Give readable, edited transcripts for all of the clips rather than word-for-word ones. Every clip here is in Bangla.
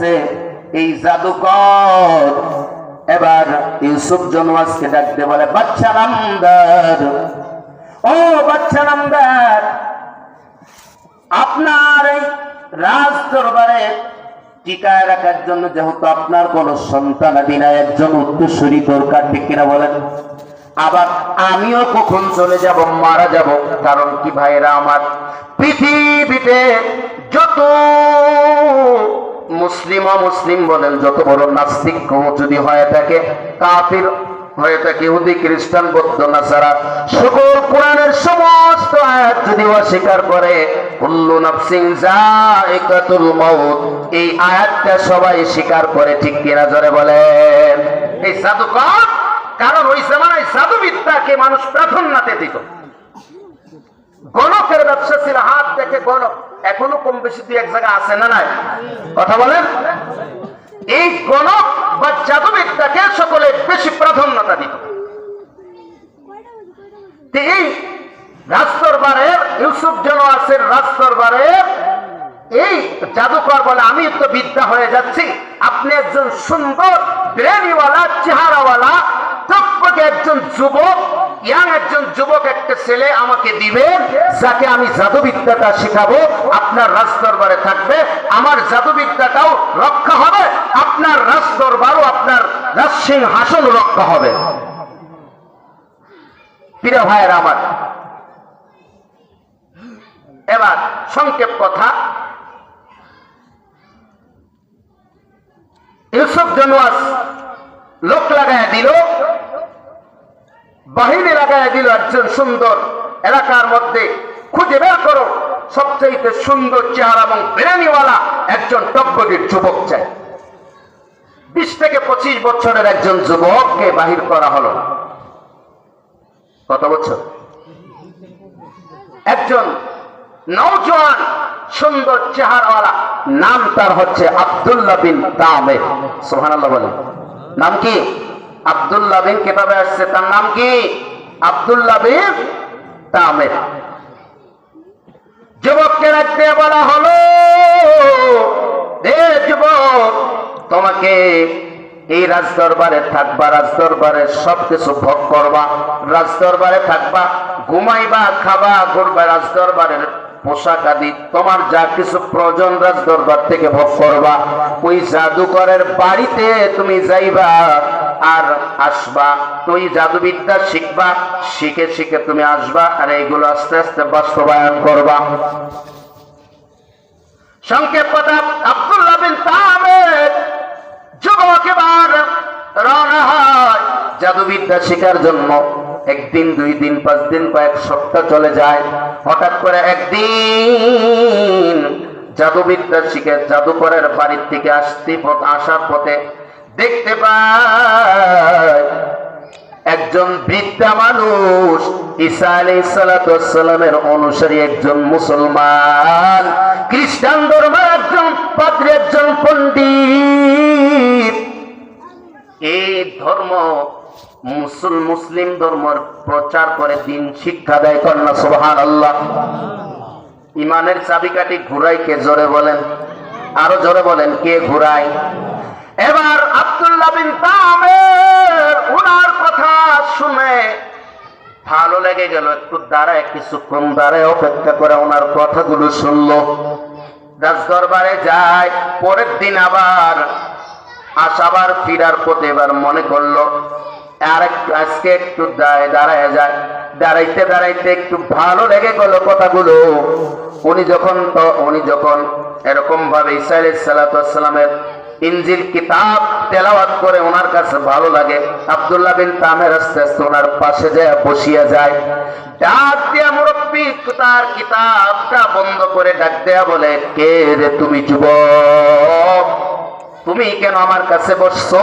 গেছে এই জাদুকর এবার ইউসুফ জনওয়াজকে ডাকতে বলে, বাচ্চা নামদার, ও বাচ্চা নামদার, আপনার এই রাজ দরবারে টিকায় রাখার জন্য যেহেতু আপনার কোন সন্তানাদি নাই, একজন উত্তরসূরি দরকার, ঠিক কিনা বলেন? আবার আমিও কখন চলে যাব, মারা যাব। কারণ কি ভাইরা আমার, পৃথিবীতে যত মুসলিম বলেন, যত বড় নাস্তিক যদি হয়ে থাকে, কাফির হয়ে থাকে, ইহুদি খ্রিস্টান বৌদ্ধ নাসারা, সকল কোরআনের সমস্ত আয়াত যদি অস্বীকার করে, কুল্লু নাফসিন যায়িকাতুল মাউত, এই আয়াতটা সবাই স্বীকার করে, ঠিক কিনা জোরে বলেন? এই জাদুকর, কারণ ওই জামানায় জাদুবিদ্যাকে মানুষ প্রাধান্যতে দিত। গণকের ব্যবসা ছিল, হাত দেখে গণক, এখনো কম বেশি দুই এক জায়গা আছে না নাই? কথা বলেন। এই গণক বা জাদুবিদ্যাকে সকলে বেশি প্রাধান্যতা দিত। এই রাজদরবারের ইউসুফ জনওয়াজের রাজদরবারের এই জাদুকর বলে, আমি তো বিদ্যা হয়ে যাচ্ছি, আপনি একজন সুন্দর ব্রেনিওয়ালা চেহারাওয়ালা টকটকে একজন যুবক, একজন যুবক একটা ছেলে আমাকে দিবেন, যাকে আমি জাদুবিদ্যাটা শেখাবো, আপনার রাজদরবারে থাকবে, আমার জাদুবিদ্যাটাও রক্ষা হবে, আপনার রাজদরবারও আপনার রাজসিংহাসন রক্ষা হবে। প্রিয় ভাইয়েরা আমার, এবার সংক্ষেপ কথা, ইউসুফ জনওয়াজ লোক লাগায় দিল, বাহিনী লাগায় দিল, একজন সুন্দর, এলাকার মধ্যে খুঁজে বের করো সবচেয়ে সুন্দর চেহারা এবং ব্রেনিওয়ালা একজন টকবগির যুবক চাই। 20 থেকে 25 বছরের একজন যুবককে বাহির করা হলো। কত বছর? একজন নওজোয়ান সুন্দর চেহারাওয়ালা, নাম তার হচ্ছে আব্দুল্লাহ বিন তামের। সুবহানাল্লাহ বলেন। নাম কি? আব্দুল্লাহ বিন, কিতাবে আসছে তার নাম কি? আব্দুল্লাহ বিন তামের। যুবককে রাখতে বলা হলো, যুবক, তোমাকে এই রাজদরবারে থাকবা, রাজদরবারের সবকিছু ভোগ করবা, রাজদরবারে থাকবা, ঘুমাইবা, খাবা, ঘুরবা, রাজদরবারের পোশাক আদি তোমার যা কিছু প্রয়োজন রাজদরবার থেকে ভোগ করবা। ওই জাদুকরের বাড়িতে তুমি যাইবা আর আসবা, তুই জাদুবিদ্যা শিখবা, শিখে শিখে তুমি আসবা, আর এইগুলো আস্তে আস্তে বাস্তবায়ন করবা। সংক্ষেপ কথা, আব্দুল্লাহ বিন তামের যুবক এবার রওনা হয় জাদুবিদ্যা শেখার জন্য। একদিন, 2 দিন, 5 দিন, কয়েক সপ্তাহ চলে যায়। হঠাৎ করে একদিন জাদুবিদ্যা শিখে জাদুকরের বাড়ির থেকে আসার পথে দেখতে পায় একজন বৃদ্ধা মানুষ, ঈসা আলাইহিস সালাতু ওয়াস সালামের অনুসারী একজন মুসলমান, খ্রিস্টান ধর্মের একজন পাদ্রী, একজন পণ্ডিত। এই ধর্ম মুসলিম ধর্মের প্রচার করে, দিন শিক্ষা দেয়। কন্যা সুবহানাল্লাহ। ইমানের চাবিকাঠি ঘুরাই কে? জোরে বলেন, আরো জোরে বলেন, কে ঘুরায়? এবার আব্দুল্লাহ বিন তামের ওনার কথা শুনে ভালো লেগে গেল, একটু দাঁড়ায়, কিছুক্ষণ দাঁড়ায় অপেক্ষা করে ওনার কথাগুলো শুনলো। রাজদরবারে যায়। পরের দিন আবার আসাবার ফিরার পথে এবার মনে করলো আর আজকে একটু দাঁড়ায় যায়। দাঁড়াইতে দাঁড়াইতে একটু ভালো লেগে গেল কথাগুলো। উনি যখন এরকম ভাবে ঈসা আলাইহিস সালাতু ওয়াস সালামের ইনজিল কিতাব তেলাওয়াত করে ওনার কাছে ভালো লাগে, আব্দুল্লাহ বিন তামের আস্তে আস্তে ওনার পাশে যায়, বসিয়া যায়। ডাক দিয়া মুরব্বি তার কিতাবটা বন্ধ করে ডাক দেয়া বলে, কে রে তুমি যুবক? তুমি কেন আমার কাছে বসছো?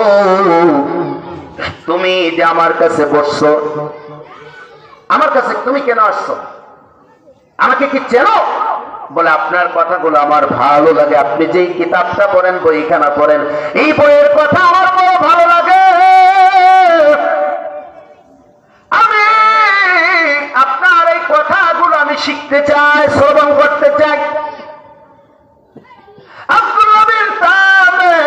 তুমি যে আমার কাছে বসছো, আমার কাছে তুমি কেন আসছো? আমাকে কি চেনো? বলে, আপনার কথাগুলো আমার ভালো লাগে, আপনি যেই কিতাবটা পড়েন, বইখানা পড়েন, এই বইয়ের কথা আমার বড় ভালো লাগে। আমি আপনার এই কথাগুলো আমি শিখতে চাই, শ্রবণ করতে চাই। আব্দুল্লাহ বিন তামের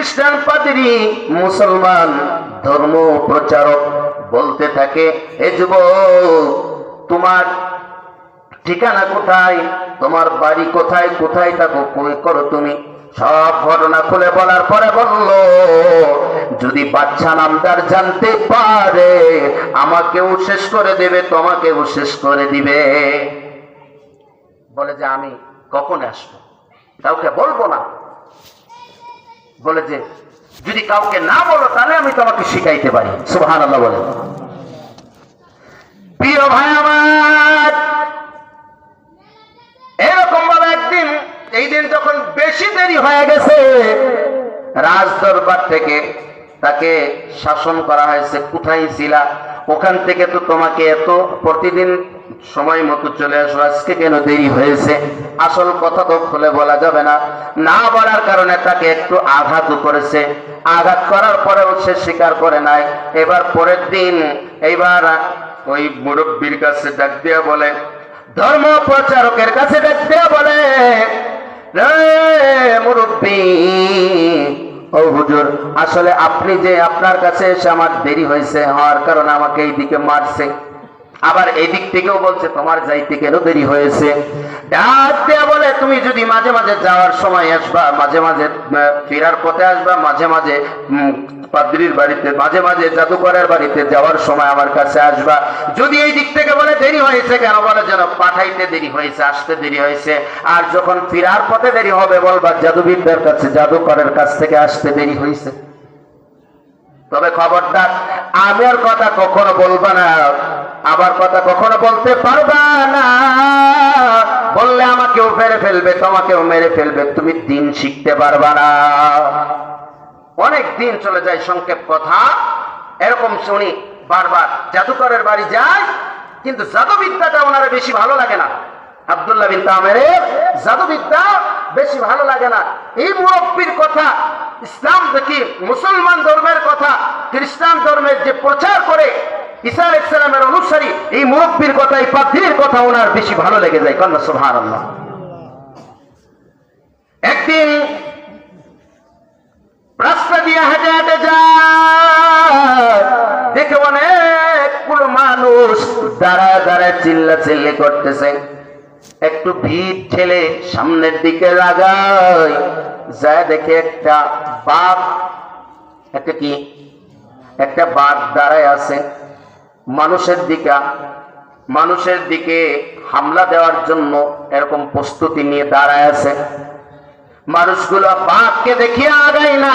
খ্রিস্টান পাদ্রী, মুসলমান ধর্ম প্রচারক বলতে থাকে, এ যুবক, তোমার ঠিকানা কোথায়, তোমার বাড়ি কোথায়, কোথায় থাকো, কই করো তুমি? সব ঘটনা খুলে বলার পরে বলল, যদি বাচ্চা নামদার জানতে পারে আমাকেও শেষ করে দেবে, তোমাকেও শেষ করে দিবে। বলে যে আমি কখন আসবো? কাউকে বলবো না। বলে যে যদি কাউকে না বলো তাহলে আমি তোমাকে শিখাইতে পারি। সুবহানাল্লাহ বলে। প্রিয় ভাই আমার, এরকম ভাবে একদিন, এই দিন যখন বেশি দেরি হয়ে গেছে, রাজ দরবার থেকে তাকে শাসন করা হয়েছে, কোথায় ছিলা? ওখান থেকে তো তোমাকে এত প্রতিদিন সময় মতো চলে আসো, আজকে কেন দেরি হয়েছে? আসল কথা তো খুলে বলা যাবে না, না বলার কারণে তাকে একটু আঘাত করেছে। আঘাত করার পরেও সে স্বীকার করে নাই। এবার পরের দিন এইবার ওই মুরব্বীর কাছে ডাক দিয়া বলে, ধর্ম প্রচারকের কাছে ডাক দিয়া বলে, রে মুরব্বী, ও হুজুর, আসলে আপনি যে আপনার কাছে এসে আমার দেরি হয়েছে, হওয়ার কারণে আমাকে এইদিকে মারছে, আবার এদিক থেকেও বলছে তোমার যাইতে কেন দেরি হয়েছে। ডাক দেয়া বলে, তুমি যদি মাঝে মাঝে যাওয়ার সময় আসবা, মাঝে মাঝে ফেরার পথে আসবা, মাঝে মাঝে পাদ্রীর বাড়িতে, মাঝে মাঝে জাদুকরের বাড়িতে যাওয়ার সময় আমার কাছে আসবা। যদি এই দিক থেকে বলে দেরি হয়েছে কেন, বলে যেন পাঠাইতে দেরি হয়েছে, আসতে দেরি হয়েছে। আর যখন ফেরার পথে দেরি হবে বলবা জাদুবিদদের কাছে, জাদুকরের কাছ থেকে আসতে দেরি হয়েছে। তবে খবরদার, আমার কথা কখনো বলবা না, আমার কথা কখনো বলতে পারবা না। বললে আমাকেও মেরে ফেলবে, তোমাকেও মেরে ফেলবে, তুমি দিন শিখতে পারবা না। অনেক দিন চলে যায়, সংক্ষেপ কথা। এরকম শুনি বারবার, জাদুকরের বাড়ি যায়, কিন্তু জাদুবিদ্যাটা ওনারা বেশি ভালো লাগে না। আব্দুল্লাহ বিন তামেরের জাদুবিদ্যা বেশি ভালো লাগে না। এই মুরব্বীর কথা, ইসলাম দেখি মুসলমান ধর্মের কথা, খ্রিস্টান ধর্মের যে প্রচার করে ঈসা আলাইহিস সালামের অনুসারী, এই মুরব্বীর কথা, এই পাদ্রীর কথা ওনার বেশি ভালো লেগে যায়। কন্যা সুবহানাল্লাহ। একদিন রাস্তা দিয়ে হেঁটে হেঁটে যায়, দেখে অনেকগুলো মানুষ দাঁড়ায় দাঁড়ায় চিল্লা চিল্লি করতেছে। একটু ভিড় ঠেলে সামনের দিকে লাগায়, যায় দেখে একটা বাঘ, একটা বাঘ দাঁড়ায় আছে, মানুষের দিকে হামলা দেওয়ার জন্য এরকম প্রস্তুতি নিয়ে দাঁড়ায় আছে। মানুষগুলো বাঘকে দেখিয়ে আগায় না,